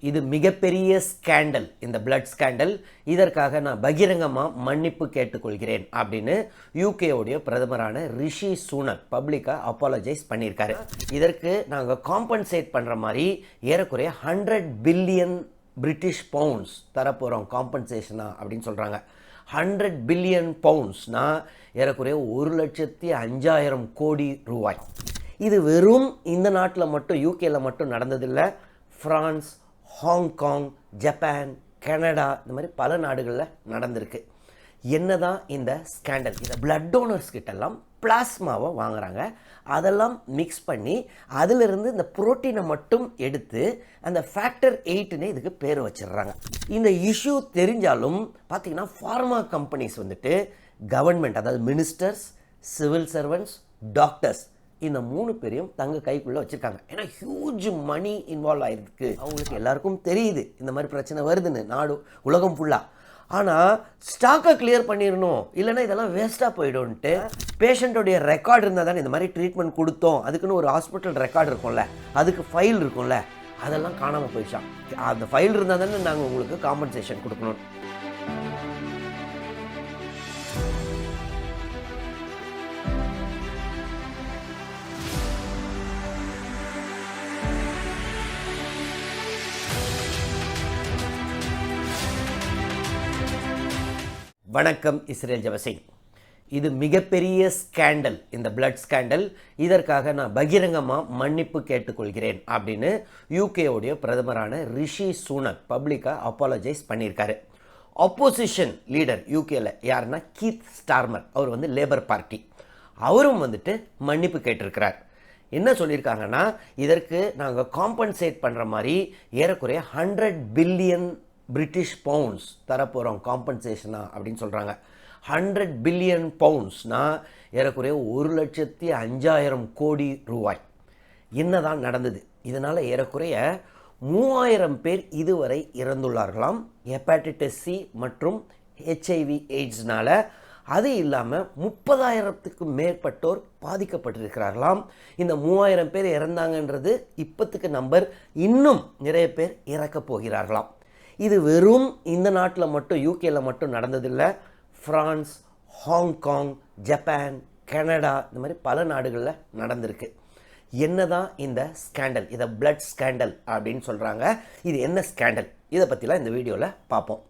இது மிகப்பெரிய ஸ்கேண்டல், இந்த பிளட் ஸ்கேண்டல். இதற்காக நான் பகிரங்கமாக மன்னிப்பு கேட்டுக்கொள்கிறேன் அப்படின்னு யூகேவுடைய பிரதமரான ரிஷி சுனக் பப்ளிக்காக அப்பாலஜைஸ் பண்ணியிருக்காரு. இதற்கு நாங்கள் காம்பன்சேட் பண்ணுற மாதிரி ஏறக்குறைய 100 பில்லியன் பிரிட்டிஷ் பவுண்ட்ஸ் தரப்போகிறோம் காம்பன்சேஷனா அப்படின்னு சொல்கிறாங்க. 100 பில்லியன் பவுண்ட்ஸ்னா ஏறக்குறைய 1,05,000 கோடி ரூபாய். இது வெறும் இந்த நாட்டில் மட்டும், யூகேல மட்டும் நடந்ததில்லை. ஃப்ரான்ஸ், ஹாங்காங், ஜப்பான், கனடா, இந்த மாதிரி பல நாடுகளில் நடந்திருக்கு. என்னதான் இந்த ஸ்கேண்டல்? இதை பிளட் டோனர்ஸ் கிட்டெல்லாம் பிளாஸ்மாவை வாங்குறாங்க. அதெல்லாம் மிக்ஸ் பண்ணி அதிலிருந்து இந்த புரோட்டீனை மட்டும் எடுத்து அந்த ஃபேக்டர் 8ன்னு இதுக்கு பேர் வச்சிடுறாங்க. இந்த இஷ்யூ தெரிஞ்சாலும் பார்த்தீங்கன்னா ஃபார்மா கம்பெனிஸ் வந்துட்டு கவர்மெண்ட், அதாவது மினிஸ்டர்ஸ், சிவில் சர்வன்ட்ஸ், டாக்டர்ஸ், இந்த 3 பேரையும் தங்க கைக்குள்ளே வச்சுருக்காங்க. ஏன்னா ஹியூஜ் மணி இன்வால்வ் ஆகிருக்கு. அவங்களுக்கு எல்லாருக்கும் தெரியுது இந்த மாதிரி பிரச்சனை வருதுன்னு, நாடு உலகம் ஃபுல்லாக. ஆனால் ஸ்டாக்கை கிளியர் பண்ணிடணும், இல்லைன்னா இதெல்லாம் வேஸ்ட்டாக போயிடும்ன்ட்டு பேஷண்ட்டோடைய ரெக்கார்டு இருந்தால் தானே இந்த மாதிரி ட்ரீட்மெண்ட் கொடுத்தோம், அதுக்குன்னு ஒரு ஹாஸ்பிட்டல் ரெக்கார்டு இருக்கும்ல, அதுக்கு ஃபைல் இருக்கும்ல, அதெல்லாம் காணாமல் போயிடுச்சான். அந்த ஃபைல் இருந்தால் தானே நாங்கள் உங்களுக்கு காம்பன்சேஷன் கொடுக்கணும். வணக்கம், இஸ்ரேல் ஜெபசிங். இது மிகப்பெரிய ஸ்கேண்டல், இந்த பிளட் ஸ்கேண்டல். இதற்காக நான் பகிரங்கமாக மன்னிப்பு கேட்டுக்கொள்கிறேன் அப்படின்னு யூகேவுடைய பிரதமரான ரிஷி சுனக் பப்ளிக்காக அப்பாலஜைஸ் பண்ணியிருக்காரு. ஆப்போசிஷன் லீடர் யூகேல யாருன்னா கீத் ஸ்டார்மர், அவர் வந்து லேபர் பார்ட்டி, அவரும் வந்துட்டு மன்னிப்பு கேட்டிருக்கிறார். என்ன சொல்லியிருக்காங்கன்னா, இதற்கு நாங்கள் காம்பன்சேட் பண்ணுற மாதிரி ஏறக்குறைய 100 பில்லியன் பிரிட்டிஷ் பவுண்ட்ஸ் தரப்போகிறோம் காம்பன்சேஷனா அப்படின்னு சொல்கிறாங்க. 100 பில்லியன் பவுண்ட்ஸ்னா ஏறக்குறைய 1,05,000 கோடி ரூபாய். என்னதான் நடந்தது? இதனால் ஏறக்குறைய 3000 பேர் இதுவரை இறந்துள்ளார்களாம் ஹெப்பாட்டிட்டிஸ் சி மற்றும் HIV எய்ட்ஸ்னால. அது இல்லாமல் 30,000க்கு மேற்பட்டோர் பாதிக்கப்பட்டிருக்கிறார்களாம். இந்த 3000 பேர் இறந்தாங்கன்றது இப்போத்துக்கு நம்பர். இன்னும் நிறைய பேர் இறக்கப் போகிறார்களாம். இது வெறும் இந்த நாட்டில் மட்டும், யூகேல மட்டும் நடந்ததில்லை. ஃப்ரான்ஸ், ஹாங்காங், ஜப்பான், கனடா, இந்த மாதிரி பல நாடுகளில் நடந்திருக்கு. என்னதான் இந்த ஸ்கேண்டல்? இதை பிளட் ஸ்கேண்டல் அப்படின்னு சொல்கிறாங்க. இது என்ன ஸ்கேண்டல்? இதை பற்றிலாம் இந்த வீடியோவில் பார்ப்போம்.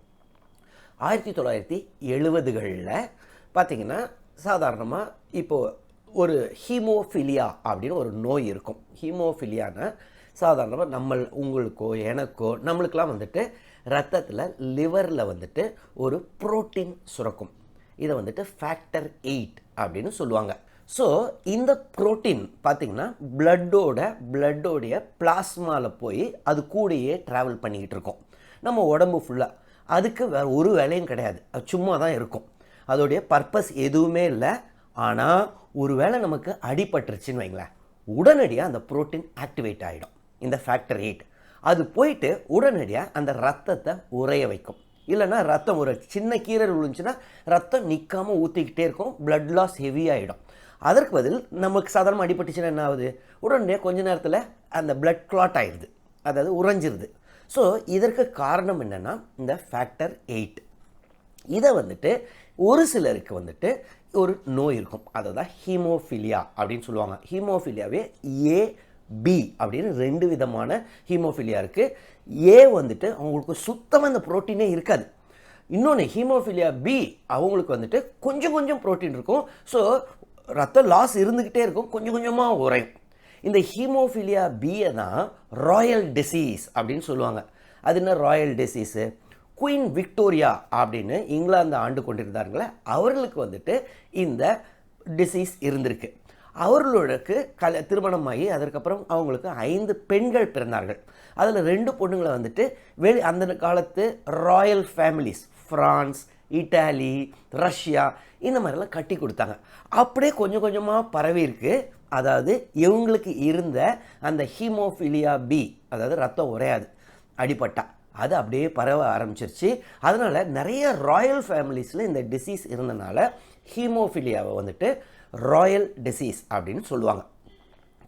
1970களில் பார்த்தீங்கன்னா சாதாரணமாக இப்போது ஒரு ஹீமோஃபிலியா அப்படின்னு ஒரு நோய் இருக்கும். ஹீமோஃபிலியானா சாதாரணமாக உங்களுக்கோ எனக்கோ நம்மளுக்கெல்லாம் வந்துட்டு ரத்தத்தில், லிவரில் வந்துட்டு ஒரு புரோட்டீன் சுரக்கும். இதை வந்துட்டு ஃபேக்டர் 8 அப்படின்னு சொல்லுவாங்க. ஸோ இந்த புரோட்டீன் பார்த்திங்கன்னா பிளட்டோடைய பிளாஸ்மாவில் போய் அது கூடயே ட்ராவல் பண்ணிக்கிட்டு இருக்கோம் நம்ம உடம்பு ஃபுல்லாக. அதுக்கு வேறு ஒரு வேலையும் கிடையாது, அது சும்மா தான் இருக்கும். அதோடைய பர்பஸ் எதுவுமே இல்லை. ஆனால் ஒரு வேளை நமக்கு அடிபட்டுருச்சுன்னு வைங்களேன், உடனடியாக அந்த புரோட்டீன் ஆக்டிவேட் ஆகிடும், இந்த ஃபேக்டர் 8. அது போயிட்டு உடனடியாக அந்த ரத்தத்தை உறைய வைக்கும். இல்லைன்னா ரத்தம் ஒரு சின்ன கீரல் விழுந்துச்சுன்னா ரத்தம் நிற்காமல் ஊற்றிக்கிட்டே இருக்கும், பிளட் லாஸ் ஹெவி ஆகிடும். அதற்கு பதில் நமக்கு சாதாரணமாக அடிபட்டுச்சுன்னா என்ன ஆகுது? உடனடியாக கொஞ்ச நேரத்தில் அந்த பிளட் கிளாட் ஆகிடுது, அதாவது உறைஞ்சிருது. ஸோ இதற்கு காரணம் என்னென்னா இந்த ஃபேக்டர் 8. இதை வந்துட்டு ஒரு சிலருக்கு வந்துட்டு ஒரு நோய் இருக்கும், அதை தான் ஹீமோஃபிலியா அப்படின்னு சொல்லுவாங்க. ஹீமோஃபிலியாவே AB அப்படின்னு 2 விதமான ஹீமோஃபிலியா இருக்குது. ஏ வந்துட்டு அவங்களுக்கு சுத்தமாக இந்த புரோட்டீனே இருக்காது. இன்னொன்று ஹீமோஃபிலியா B, அவங்களுக்கு வந்துட்டு கொஞ்சம் புரோட்டீன் இருக்கும். ஸோ ரத்தம் லாஸ் இருந்துக்கிட்டே இருக்கும், கொஞ்சம் கொஞ்சமாக உறையும். இந்த ஹீமோஃபிலியா பியை தான் ராயல் டிசீஸ் அப்படின்னு சொல்லுவாங்க. அது என்ன ராயல் டிசீஸு? குயின் விக்டோரியா அப்படின்னு இங்கிலாந்து ஆண்டு கொண்டிருந்தார்களே, அவர்களுக்கு வந்துட்டு இந்த டிசீஸ் இருந்திருக்கு. அவர்களுக்கு திருமணமாகி அதற்கப்புறம் அவங்களுக்கு 5 பெண்கள் பிறந்தார்கள். அதில் 2 பொண்ணுங்களை வந்துட்டு அந்த காலத்து Royal families, France, Italy, Russia, இந்த மாதிரிலாம் கட்டி கொடுத்தாங்க. அப்படியே கொஞ்சம் கொஞ்சமாக பரவி இருக்கு. அதாவது இவங்களுக்கு இருந்த அந்த ஹீமோஃபிலியா B, அதாவது ரத்தம் உறையாது, அடிபட்டா அது அப்படியே பரவ ஆரம்பிச்சிருச்சு. அதனால் நிறைய ராயல் ஃபேமிலிஸில் இந்த டிசீஸ் இருந்தனால ஹீமோஃபிலியாவை வந்துட்டு ராயல் டிசீஸ் அப்படின்னு சொல்லுவாங்க.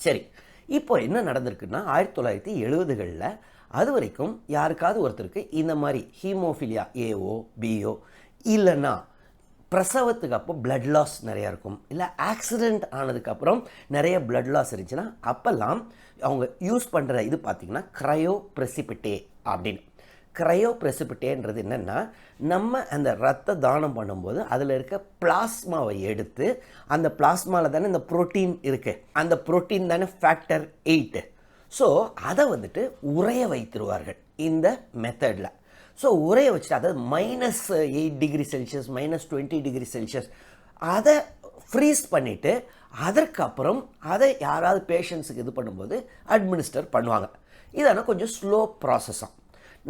சரி, இப்போ என்ன நடந்திருக்குன்னா 1970களில் அது வரைக்கும் யாருக்காவது ஒருத்தருக்கு இந்த மாதிரி ஹீமோஃபிலியா ஏஓ பிஓ இல்லைன்னா பிரசவத்துக்கு அப்போ பிளட் லாஸ் நிறையா இருக்கும், இல்லை ஆக்சிடெண்ட் ஆனதுக்கப்புறம் நிறைய பிளட் லாஸ் இருந்துச்சுன்னா அப்போல்லாம் அவங்க யூஸ் பண்ணுற இது பார்த்திங்கன்னா க்ரையோ ப்ரெசிபிட்டே அப்படின்னு. க்ரையோ ப்ரெசிபிட்டேன்றது என்னென்னா, நம்ம அந்த ரத்த தானம் பண்ணும்போது அதில் இருக்க பிளாஸ்மாவை எடுத்து, அந்த பிளாஸ்மாவில் தானே இந்த புரோட்டீன் இருக்குது, அந்த புரோட்டீன் தானே ஃபேக்டர் 8. ஸோ அதை வந்துட்டு உறைய வைத்திருவார்கள் இந்த மெத்தடில். ஸோ உறைய வச்சுட்டு, அதாவது -8 டிகிரி செல்சியஸ் -20 டிகிரி செல்சியஸ் அதை ஃப்ரீஸ் பண்ணிவிட்டு அதற்கப்புறம் அதை யாராவது பேஷண்ட்ஸுக்கு இது பண்ணும்போது அட்மினிஸ்டர் பண்ணுவாங்க. இதான கொஞ்சம் ஸ்லோ ப்ராசஸாக.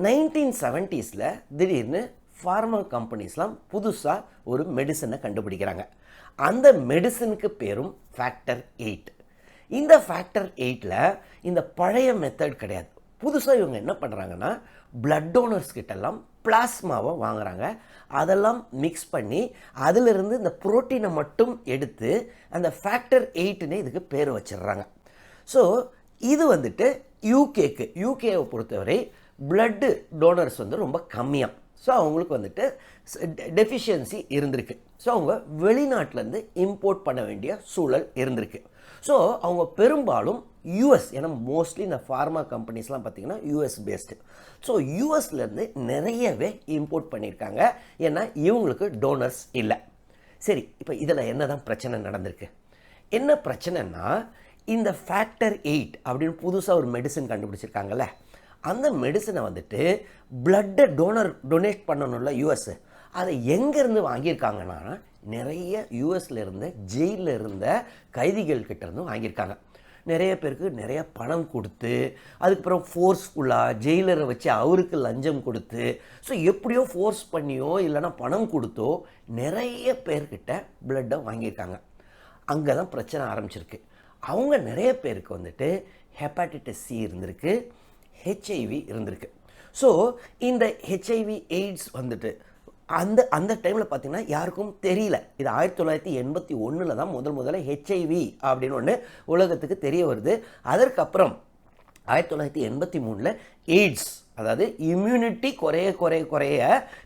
1970s திடீர்னு ஃபார்மா கம்பெனிஸ்லாம் புதுசாக ஒரு மெடிசனை கண்டுபிடிக்கிறாங்க. அந்த மெடிசனுக்கு பேரும் ஃபேக்டர் 8. இந்த ஃபேக்டர் 8ல் இந்த பழைய மெத்தட் கிடையாது. புதுசாக இவங்க என்ன பண்ணுறாங்கன்னா, பிளட் டோனர்ஸ் கிட்டெல்லாம் பிளாஸ்மாவை வாங்குறாங்க. அதெல்லாம் மிக்ஸ் பண்ணி அதிலிருந்து இந்த புரோட்டீனை மட்டும் எடுத்து அந்த ஃபேக்டர் 8ன்னு இதுக்கு பேர் வச்சிடுறாங்க. ஸோ இது வந்துட்டு யூகேவை பொறுத்தவரை பிளட்டு டோனர்ஸ் வந்து ரொம்ப கம்மியாக. ஸோ அவங்களுக்கு வந்துட்டு டெஃபிஷியன்சி இருந்திருக்கு. ஸோ அவங்க வெளிநாட்டிலேருந்து இம்போர்ட் பண்ண வேண்டிய சூழல் இருந்திருக்கு. ஸோ அவங்க பெரும்பாலும் யூஎஸ், ஏன்னா மோஸ்ட்லி இந்த ஃபார்மா கம்பெனிஸ்லாம் பார்த்திங்கன்னா யூஎஸ் பேஸ்டு. ஸோ யூஎஸ்லேருந்து நிறையவே இம்போர்ட் பண்ணியிருக்காங்க, ஏன்னா இவங்களுக்கு டோனர்ஸ் இல்லை. சரி, இப்போ இதில் என்ன தான் பிரச்சனை நடந்திருக்கு? என்ன பிரச்சனைன்னா, இந்த ஃபேக்டர் 8 அப்படின்னு புதுசாக ஒரு மெடிசன் கண்டுபிடிச்சிருக்காங்கல்ல, அந்த மெடிசனை வந்துட்டு பிளட்டை டொனேட் பண்ணணும்ல யூஎஸ், அதை எங்கேருந்து வாங்கியிருக்காங்கன்னா நிறைய யூஎஸில் இருந்த ஜெயிலில் இருந்த கைதிகள்கிட்ட இருந்து வாங்கியிருக்காங்க. நிறைய பேருக்கு நிறைய பணம் கொடுத்து, அதுக்கப்புறம் ஃபோர்ஸ்ஃபுல்லாக ஜெயிலரை வச்சு அவருக்கு லஞ்சம் கொடுத்து, ஸோ எப்படியோ ஃபோர்ஸ் பண்ணியோ இல்லைனா பணம் கொடுத்தோ நிறைய பேர்கிட்ட பிளட்டை வாங்கியிருக்காங்க. அங்கே தான் பிரச்சனை ஆரம்பிச்சிருக்கு. அவங்க நிறைய பேருக்கு வந்துட்டு ஹெப்பாட்டிட்டிஸ் சி இருந்திருக்கு, ஹெச்ஐவி இருந்திருக்கு. ஸோ இந்த ஹெச்ஐவி எய்ட்ஸ் வந்துட்டு அந்த டைமில் பார்த்திங்கன்னா யாருக்கும் தெரியல. இது 1981 தான் முதல்ல ஹெச்ஐவி அப்படின்னு ஒன்று உலகத்துக்கு தெரிய வருது. அதற்கப்புறம் 1983 எய்ட்ஸ், அதாவது இம்யூனிட்டி குறைய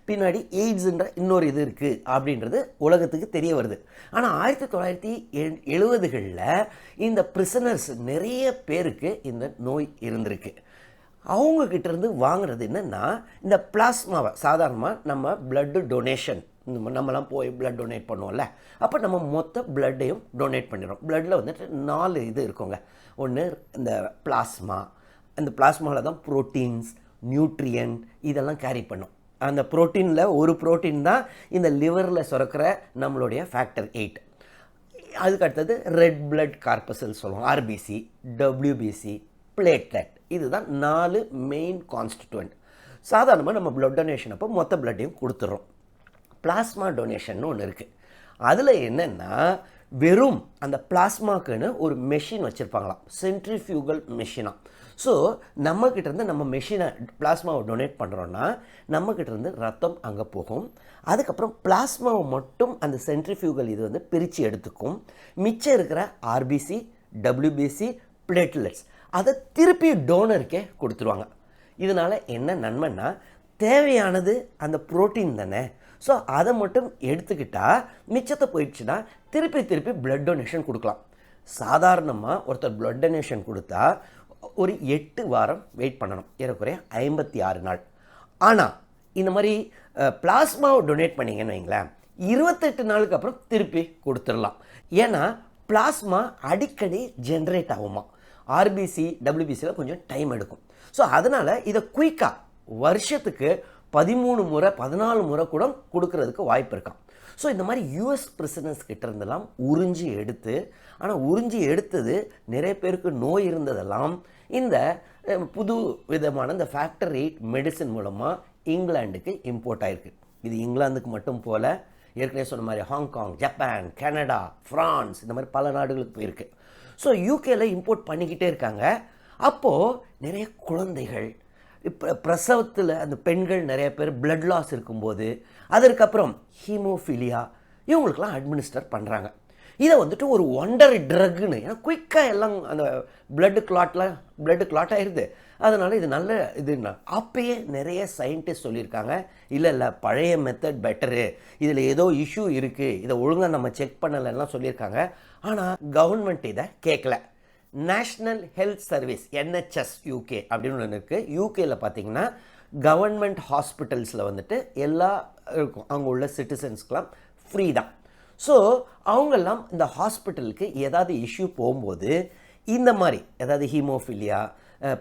பின்னாடி எய்ட்ஸுன்ற இன்னொரு இது இருக்குது அப்படின்றது உலகத்துக்கு தெரிய வருது. ஆனால் 1970களில் இந்த பிரிசனர்ஸ் நிறைய பேருக்கு இந்த நோய் இருந்திருக்கு. அவங்கக்கிட்டேருந்து வாங்குறது என்னென்னா, இந்த பிளாஸ்மாவை சாதாரணமாக நம்ம பிளட்டு டொனேஷன், நம்மலாம் போய் பிளட் டொனேட் பண்ணுவோம்ல, அப்போ நம்ம மொத்த பிளட்டையும் டொனேட் பண்ணிடுறோம். பிளட்டில் வந்துட்டு 4 இது இருக்குங்க. ஒன்று இந்த பிளாஸ்மா, அந்த பிளாஸ்மாவில் தான் ப்ரோட்டீன்ஸ், நியூட்ரியன்ட் இதெல்லாம் கேரி பண்ணும். அந்த ப்ரோட்டீனில் ஒரு ப்ரோட்டீன் தான் இந்த லிவரில் சுரக்கிற நம்மளுடைய ஃபேக்டர் 8. அதுக்கு அடுத்தது ரெட் பிளட் கார்பசல் சொல்லுவோம், ஆர்பிசி, டபிள்யூபிசி, பிளேட்லெட். இதுதான் 4 மெயின் கான்ஸ்டிட்யூவன்ட். சாதாரணமாக நம்ம பிளட் டொனேஷன் அப்போ மொத்த பிளட்டையும் கொடுத்துட்றோம். பிளாஸ்மா டொனேஷன் ஒன்று இருக்குது. அதில் என்னென்னா, வெறும் அந்த பிளாஸ்மாக்குன்னு ஒரு மெஷின் வச்சுருப்பாங்களாம், சென்ட்ரிஃபியூகல் மெஷினாக. ஸோ நம்மக்கிட்டேருந்து நம்ம மெஷினை பிளாஸ்மாவை டொனேட் பண்ணுறோன்னா நம்மக்கிட்டேருந்து ரத்தம் அங்கே போகும். அதுக்கப்புறம் பிளாஸ்மாவை மட்டும் அந்த சென்ட்ரிஃபியூகல் இது வந்து பிரித்து எடுத்துக்கும். மிச்சம் இருக்கிற ஆர்பிசி, டபிள்யூபிசி, பிளேட்லெட்ஸ் அதை திருப்பி டோனருக்கே கொடுத்துருவாங்க. இதனால் என்ன நன்மைன்னா, தேவையானது அந்த புரோட்டீன் தானே, ஸோ அதை மட்டும் எடுத்துக்கிட்டால் மிச்சத்தை போயிடுச்சுன்னா திருப்பி பிளட் டொனேஷன் கொடுக்கலாம். சாதாரணமாக ஒருத்தர் பிளட் டொனேஷன் கொடுத்தா ஒரு 8 வாரம் வெயிட் பண்ணணும், ஏறக்குறைய 56 நாள். ஆனால் இந்த மாதிரி பிளாஸ்மாவை டொனேட் பண்ணிங்கன்னு வைங்களேன், 28 நாளுக்கு அப்புறம் திருப்பி கொடுத்துடலாம். ஏன்னா பிளாஸ்மா அடிக்கடி ஜென்ரேட் ஆகுமா, ஆர்பிசி டபிள்யூபிசியில் கொஞ்சம் டைம் எடுக்கும். ஸோ அதனால் இதை குயிக்காக வருஷத்துக்கு 13 முறை 14 முறை கூட கொடுக்கறதுக்கு வாய்ப்பு இருக்கான். ஸோ இந்த மாதிரி யூஎஸ் பிரிசனர்ஸ் கிட்ட இருந்தெல்லாம் உறிஞ்சி எடுத்து, ஆனால் உறிஞ்சி எடுத்தது நிறைய பேருக்கு நோய் இருந்ததெல்லாம் இந்த புது விதமான இந்த ஃபேக்டர் 8 மெடிசன் மூலமாக இங்கிலாந்துக்கு இம்போர்ட் ஆகிருக்கு. இது இங்கிலாந்துக்கு மட்டும் போல், ஏற்கனவே சொன்ன மாதிரி ஹாங்காங், ஜப்பான், கனடா, ஃப்ரான்ஸ், இந்த மாதிரி பல நாடுகளுக்கு போயிருக்கு. ஸோ யூகேல இம்போர்ட் பண்ணிக்கிட்டே இருக்காங்க. அப்போது நிறைய குழந்தைகள், இப்போ பிரசவத்தில் அந்த பெண்கள் நிறைய பேர் பிளட் லாஸ் இருக்கும்போது, அதற்கப்புறம் ஹீமோஃபிலியா இவங்களுக்கெல்லாம் அட்மினிஸ்டர் பண்ணுறாங்க. இதை வந்துட்டு ஒரு ஒண்டர் ட்ரக்னு, ஏன்னா குயிக்காக எல்லாம் அந்த பிளட் கிளாட் ஆயிடுது, அதனால் இது நல்ல இதுன்னா அப்பயே நிறைய சயின்டிஸ்ட் சொல்லியிருக்காங்க, இல்லை பழைய மெத்தட் பெட்டரு, இதில் ஏதோ இஷ்யூ இருக்குது, இதை ஒழுங்காக நம்ம செக் பண்ணலைன்னா சொல்லியிருக்காங்க. ஆனால் கவர்மெண்ட் இதை கேட்கல. National health service NHS UK அப்படின்னு ஒன்று இருக்குது. யூகேயில் பார்த்தீங்கன்னா கவர்மெண்ட் ஹாஸ்பிட்டல்ஸில் வந்துட்டு எல்லா இருக்கும், அங்கே உள்ள சிட்டிசன்ஸ்க்கெலாம் ஃப்ரீ தான். ஸோ அவங்கெல்லாம் இந்த ஹாஸ்பிட்டலுக்கு ஏதாவது இஷ்யூ போகும்போது இந்த மாதிரி ஏதாவது haemophilia,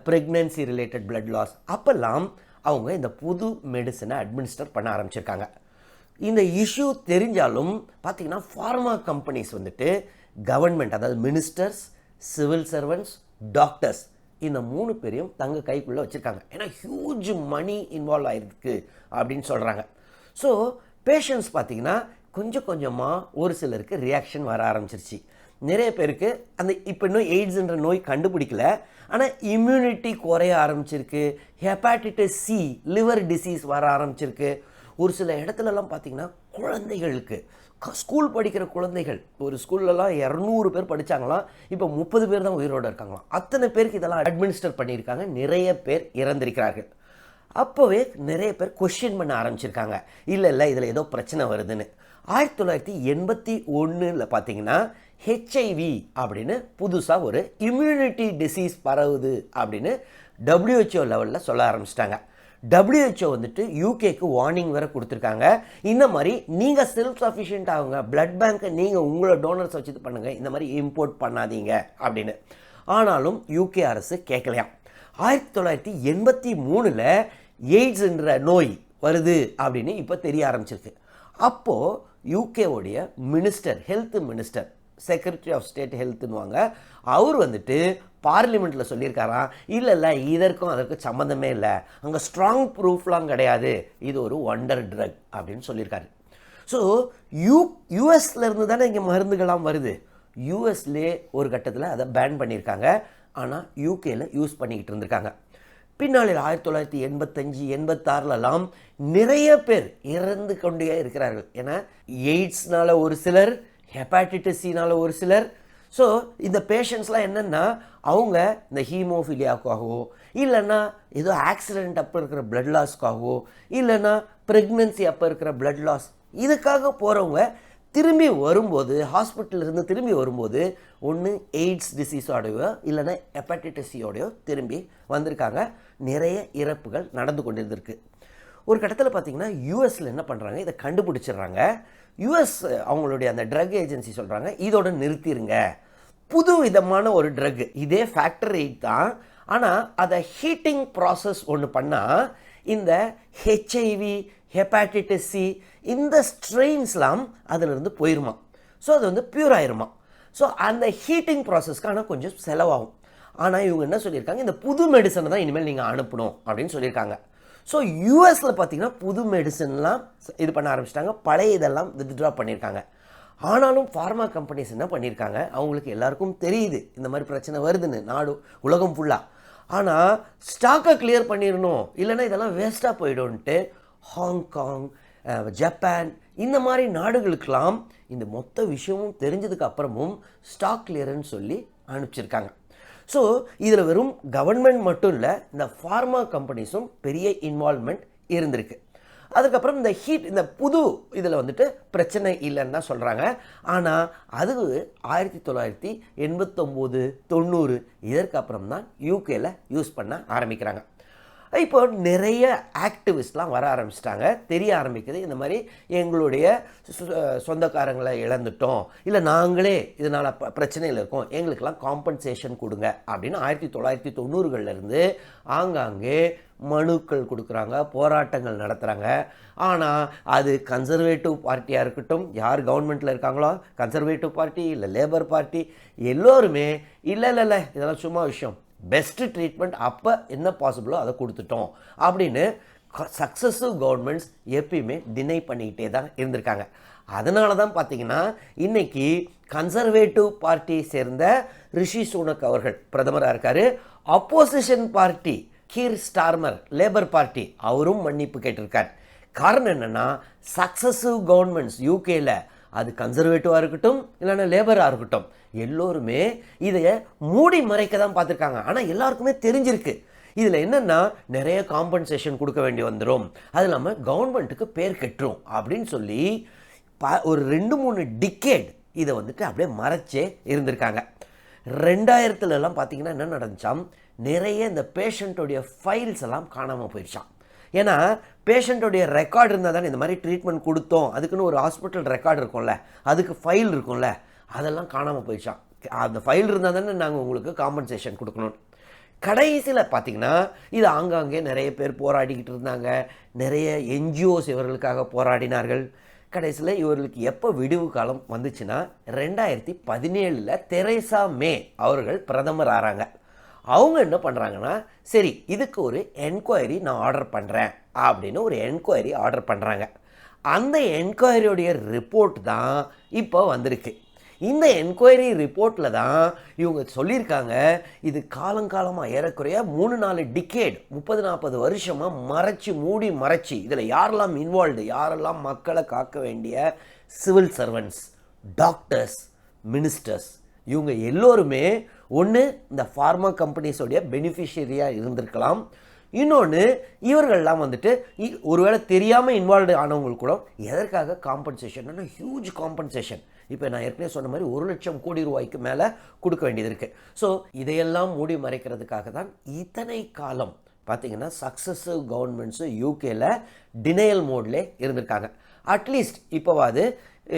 pregnancy related blood loss, அப்போல்லாம் அவங்க இந்த புது மெடிசனை அட்மினிஸ்டர் பண்ண ஆரம்பிச்சிருக்காங்க. இந்த இஷ்யூ தெரிஞ்சாலும் பார்த்திங்கன்னா ஃபார்மா கம்பெனிஸ் வந்துட்டு கவர்மெண்ட், அதாவது மினிஸ்டர்ஸ், சிவில் சர்வன்ட்ஸ், டாக்டர்ஸ், இந்த 3 பேரையும் தங்க கைக்குள்ளே வச்சுருக்காங்க. ஏன்னா ஹியூஜ் மணி இன்வால்வ் ஆகிருக்கு அப்படின்னு சொல்கிறாங்க. ஸோ பேஷண்ட்ஸ் பார்த்திங்கன்னா கொஞ்சம் கொஞ்சமாக ஒரு சிலருக்கு ரியாக்ஷன் வர ஆரம்பிச்சிருச்சு. நிறைய பேருக்கு அந்த இப்போ இன்னும் எய்ட்ஸுன்ற நோய் கண்டுபிடிக்கல, ஆனால் இம்யூனிட்டி குறைய ஆரம்பிச்சிருக்கு. ஹெப்பாட்டிட்டிஸ் C, லிவர் டிசீஸ் வர ஆரம்பிச்சிருக்கு. ஒரு சில இடத்துலலாம் பார்த்திங்கன்னா குழந்தைகளுக்கு, ஸ்கூல் படிக்கிற குழந்தைகள், ஒரு ஸ்கூல்லலாம் 200 பேர் படித்தாங்களாம், இப்போ 30 பேர் தான் உயிரோடு இருக்காங்களாம். அத்தனை பேருக்கு இதெல்லாம் அட்மினிஸ்டர் பண்ணியிருக்காங்க. நிறைய பேர் இறந்திருக்கிறார்கள். அப்போவே நிறைய பேர் கொஸ்டின் பண்ண ஆரம்பிச்சிருக்காங்க, இல்லை இதில் ஏதோ பிரச்சனை வருதுன்னு. 1981 பார்த்தீங்கன்னா HIV அப்படின்னு புதுசாக ஒரு இம்யூனிட்டி டிசீஸ் பரவுது அப்படின்னு WHO லெவலில் சொல்ல ஆரம்பிச்சிட்டாங்க. WHO வந்துட்டு யூகேக்கு வார்னிங் வேறு கொடுத்துருக்காங்க, இந்த மாதிரி நீங்கள் செல்ஃப் சஃபிஷியன்ட் ஆகுங்க, பிளட் பேங்க்கை நீங்கள் உங்களோட டோனர்ஸ் வச்சு இது பண்ணுங்கள், இந்த மாதிரி இம்போர்ட் பண்ணாதீங்க அப்படின்னு. ஆனாலும் யூகே அரசு கேட்கலையாம். 1983 எய்ட்ஸ்ன்ற நோய் வருது அப்படின்னு இப்போ தெரிய ஆரம்பிச்சிருக்கு. அப்போது யூகேவுடைய minister, health minister, secretary of state ஹெல்த்துன்னுவாங்க, அவர் வந்துட்டு பார்லிமெண்ட்டில் சொல்லியிருக்காராம், இல்லை இதற்கும் அதற்கும் சம்மந்தமே இல்லை, அங்கே ஸ்ட்ராங் ப்ரூஃப்லாம் கிடையாது, இது ஒரு ஒண்டர் ட்ரக் அப்படின்னு சொல்லியிருக்காரு. ஸோ யூஎஸ்லேருந்து தானே இங்கே மருந்துகள்லாம் வருது. யூஎஸ்லேயே ஒரு கட்டத்தில் அதை பேன் பண்ணியிருக்காங்க, ஆனால் யூகேயில் யூஸ் பண்ணிக்கிட்டு இருந்திருக்காங்க. பின்னாளில் 1985, 86லலாம் நிறைய பேர் இறந்து கொண்டே இருக்கிறார்கள். ஏன்னா எய்ட்ஸ்னால ஒரு சிலர், ஹெப்பாட்டிட்டிஸ் Cனால ஒரு சிலர். ஸோ இந்த பேஷண்ட்ஸ்லாம் என்னென்னா அவங்க இந்த ஹீமோஃபிலியாவுக்காகவோ, இல்லைன்னா ஏதோ ஆக்சிடெண்ட் அப்போ இருக்கிற பிளட் லாஸ்க்காகவோ, இல்லைன்னா ப்ரெக்னன்சி அப்போ இருக்கிற பிளட் லாஸ், இதுக்காக போகிறவங்க திரும்பி வரும்போது, ஹாஸ்பிட்டலிருந்து திரும்பி வரும்போது ஒன்று எய்ட்ஸ் டிசீஸோடையோ இல்லைன்னா ஹெப்பாட்டிட்டிஸ் Cயோடையோ திரும்பி வந்திருக்காங்க. நிறைய இறப்புகள் நடந்து கொண்டிருந்திருக்கு. ஒரு கட்டத்தில் பார்த்திங்கன்னா யூஎஸில் என்ன பண்ணுறாங்க, இதை கண்டுபிடிச்சிடுறாங்க. யூஎஸ் அவங்களுடைய அந்த ட்ரக் ஏஜென்சி சொல்கிறாங்க, இதோட நிறுத்திடுங்க, புது விதமான ஒரு ட்ரக், இதே ஃபேக்டர் 8 தான், ஆனால் அதை ஹீட்டிங் ப்ராசஸ் ஒன்று பண்ணால் இந்த HIV, ஹெப்பாட்டிட்டிஸ் C இந்த ஸ்ட்ரெயின்ஸ்லாம் அதிலிருந்து போயிருமா. ஸோ அது வந்து பியூர் ஆயிருமா. ஸோ அந்த ஹீட்டிங் ப்ராசஸ்க்கு ஆனால் கொஞ்சம் செலவாகும். ஆனால் இவங்க என்ன சொல்லியிருக்காங்க, இந்த புது மெடிசனை தான் இனிமேல் நீங்கள் அனுப்பணும் அப்படின்னு சொல்லியிருக்காங்க. ஸோ யூஎஸில் பார்த்தீங்கன்னா புது மெடிசன்லாம் இது பண்ண ஆரம்பிச்சிட்டாங்க, பழைய இதெல்லாம் வித்ட்ரா பண்ணியிருக்காங்க. ஆனாலும் ஃபார்மா கம்பெனிஸ் என்ன பண்ணியிருக்காங்க, அவங்களுக்கு எல்லாருக்கும் தெரியுது இந்த மாதிரி பிரச்சனை வருதுன்னு, நாடு உலகம் ஃபுல்லாக. ஆனால் ஸ்டாக்கை கிளியர் பண்ணிடணும், இல்லைன்னா இதெல்லாம் வேஸ்ட்டாக போயிடும்ன்ட்டு ஹாங்காங், ஜப்பான் இந்த மாதிரி நாடுகளுக்கெல்லாம் இந்த மொத்த விஷயமும் தெரிஞ்சதுக்கு அப்புறமும் ஸ்டாக் கிளியர்னு சொல்லி அனுப்பிச்சிருக்காங்க. ஸோ இதில் வெறும் கவர்மெண்ட் மட்டும் இல்லை, இந்த ஃபார்மா கம்பெனிஸும் பெரிய இன்வால்வ்மெண்ட் இருந்திருக்கு. அதுக்கப்புறம் இந்த புது இதில் வந்துட்டு பிரச்சனை இல்லைன்னு தான் சொல்கிறாங்க. ஆனால் அது 1989, 90 இதற்கு அப்புறம் தான் யூகேயில் யூஸ் பண்ண ஆரம்பிக்கிறாங்க. இப்போ நிறைய ஆக்டிவிஸ்ட்லாம் வர ஆரம்பிச்சிட்டாங்க, தெரிய ஆரம்பிக்குது, இந்த மாதிரி எங்களுடைய சொந்தக்காரங்களை இழந்துட்டோம், இல்லை நாங்களே இதனால் பிரச்சனையில் இருக்கோம், எங்களுக்கெல்லாம் காம்பன்சேஷன் கொடுங்க அப்படின்னு 1990களிலிருந்து ஆங்காங்கே மனுக்கள் கொடுக்குறாங்க, போராட்டங்கள் நடத்துகிறாங்க. ஆனால் அது கன்சர்வேட்டிவ் பார்ட்டியாக இருக்கட்டும், யார் கவர்மெண்ட்டில் இருக்காங்களோ கன்சர்வேட்டிவ் பார்ட்டி இல்லை லேபர் பார்ட்டி, எல்லோருமே இல்லை இதெல்லாம் சும்மா விஷயம், பெஸ்ட்டு ட்ரீட்மெண்ட் அப்போ என்ன பாசிபிளோ அதை கொடுத்துட்டோம் அப்படின்னு சக்ஸஸிவ் கவர்மெண்ட்ஸ் எப்பயுமே டினை பண்ணிக்கிட்டே தான் இருந்திருக்காங்க. அதனால தான் பார்த்தீங்கன்னா இன்றைக்கி கன்சர்வேட்டிவ் பார்ட்டியை சேர்ந்த ரிஷி சுனக் அவர்கள் பிரதமராக இருக்கார். அப்போசிஷன் பார்ட்டி கீர் ஸ்டார்மர் லேபர் பார்ட்டி அவரும் மன்னிப்பு கேட்டிருக்கார். காரணம் என்னென்னா சக்ஸஸிவ் கவர்மெண்ட்ஸ் யூகேயில் அது கன்சர்வேட்டிவாக இருக்கட்டும் இல்லைன்னா லேபராக இருக்கட்டும், எல்லோருமே இதை மூடி மறைக்க தான் பார்த்துருக்காங்க. ஆனால் எல்லாருக்குமே தெரிஞ்சிருக்கு இதில் என்னென்னா நிறைய காம்பன்சேஷன் கொடுக்க வேண்டி வந்துடும், அது இல்லாமல் கவர்மெண்ட்டுக்கு பேர் கெட்டுரும் அப்படின்னு சொல்லி ஒரு 2-3 டிக்கேட் இதை வந்துட்டு அப்படியே மறைச்சே இருந்திருக்காங்க. 2000 பார்த்தீங்கன்னா என்ன நடந்துச்சாம், நிறைய இந்த பேஷண்ட்டோடைய ஃபைல்ஸ் எல்லாம் காணாமல் போயிடுச்சான். ஏன்னா பேஷண்ட்டோடைய ரெக்கார்டு இருந்தால் தானே இந்த மாதிரி ட்ரீட்மெண்ட் கொடுத்தோம், அதுக்குன்னு ஒரு ஹாஸ்பிட்டல் ரெக்கார்டு இருக்கும்ல, அதுக்கு ஃபைல் இருக்கும்ல, அதெல்லாம் காணாமல் போயிடுச்சான். அந்த ஃபைல் இருந்தால் தானே நாங்கள் உங்களுக்கு காம்பன்சேஷன் கொடுக்கணும். கடைசியில் பார்த்தீங்கன்னா இது ஆங்காங்கே நிறைய பேர் போராடிக்கிட்டு இருந்தாங்க, நிறைய என்ஜிஓஸ் இவர்களுக்காக போராடினார்கள். கடைசியில் இவர்களுக்கு எப்போ விடிவு காலம் வந்துச்சுன்னா 2017 தெரேசா மே அவர்கள் பிரதமர் ஆகிறாங்க. அவங்க என்ன பண்ணுறாங்கன்னா, சரி இதுக்கு ஒரு என்கொயரி நான் ஆர்டர் பண்ணுறேன் அப்படின்னு ஒரு என்கொயரி ஆர்டர் பண்ணுறாங்க. அந்த என்கொயரியோடைய ரிப்போர்ட் தான் இப்போ வந்திருக்கு. இந்த என்கொயரி ரிப்போர்ட்டில் தான் இவங்க சொல்லியிருக்காங்க, இது காலங்காலமாக ஏறக்குறைய 3-4 டிக்கேட் 30-40 வருஷமாக மூடி மறைச்சி இதில் யாரெல்லாம் இன்வால்வ்டு, யாரெல்லாம் மக்களை காக்க வேண்டிய சிவில் சர்வன்ட்ஸ், டாக்டர்ஸ், மினிஸ்டர்ஸ், இவங்க எல்லோருமே ஒன்று இந்த ஃபார்மா கம்பெனிஸோடைய பெனிஃபிஷியரியாக இருந்திருக்கலாம், இன்னொன்று இவர்கள்லாம் வந்துட்டு ஒருவேளை தெரியாமல் இன்வால்வ்டு ஆனவங்களுக்கு கூட எதற்காக காம்பன்சேஷன், ஹியூஜ் காம்பன்சேஷன். இப்போ நான் ஏற்கனவே சொன்ன மாதிரி 1 லட்சம் கோடி ரூபாய்க்கு மேலே கொடுக்க வேண்டியது இருக்குது. ஸோ இதையெல்லாம் மூடி மறைக்கிறதுக்காக தான் இத்தனை காலம் பார்த்தீங்கன்னா சக்ஸஸிவ் கவர்மெண்ட்ஸு யூகேல டினையல் மோட்லே இருந்திருக்காங்க. அட்லீஸ்ட் இப்போவாது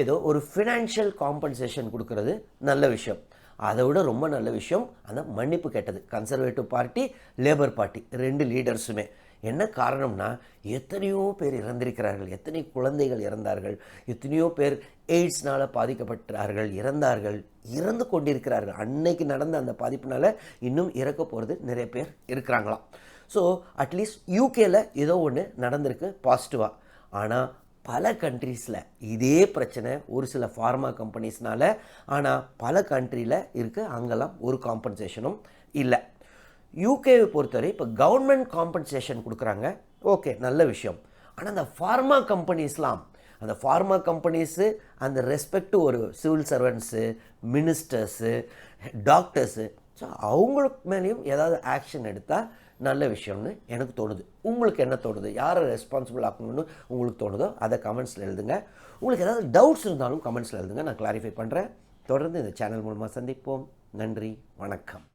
ஏதோ ஒரு ஃபினான்ஷியல் காம்பன்சேஷன் கொடுக்கறது நல்ல விஷயம். அதை விட ரொம்ப நல்ல விஷயம் அந்த மன்னிப்பு கேட்டது. Conservative party, labour party 2 லீடர்ஸுமே. என்ன காரணம்னா, எத்தனையோ பேர் இறந்திருக்கிறார்கள், எத்தனை குழந்தைகள் இறந்தார்கள், எத்தனையோ பேர் எய்ட்ஸ்னால் பாதிக்கப்பட்டார்கள், இறந்து கொண்டிருக்கிறார்கள். அன்னைக்கு நடந்த அந்த பாதிப்புனால இன்னும் இறக்க போகிறது நிறைய பேர் இருக்கிறாங்களாம். ஸோ அட்லீஸ்ட் யூகேல ஏதோ ஒன்று நடந்திருக்கு பாசிட்டிவாக. ஆனால் பல கண்ட்ரீஸில் இதே பிரச்சனை ஒரு சில ஃபார்மா கம்பெனிஸ்னால, ஆனால் பல கண்ட்ரியில் இருக்குது, அங்கெல்லாம் ஒரு காம்பன்சேஷனும் இல்லை. யூகேவை பொறுத்தவரை இப்போ கவர்மெண்ட் காம்பன்சேஷன் கொடுக்குறாங்க, ஓகே நல்ல விஷயம். ஆனால் அந்த ஃபார்மா கம்பெனிஸு அந்த ரெஸ்பெக்ட் ஒரு சிவில் சர்வன்ட்ஸு, மினிஸ்டர்ஸு, டாக்டர்ஸு, ஸோ அவங்களுக்கு மேலேயும் ஏதாவது ஆக்ஷன் எடுத்தால் நல்ல விஷயம்னு எனக்கு தோணுது. உங்களுக்கு என்ன தோணுது? யாரை ரெஸ்பான்சிபிள் ஆக்கணும்னு உங்களுக்கு தோணுதோ அதை கமெண்ட்ஸில் எழுதுங்க. உங்களுக்கு ஏதாவது டவுட்ஸ் இருந்தாலும் கமெண்ட்ஸில் எழுதுங்க, நான் கிளாரிஃபை பண்ணுறேன். தொடர்ந்து இந்த சேனல் மூலமாக சந்திப்போம். நன்றி, வணக்கம்.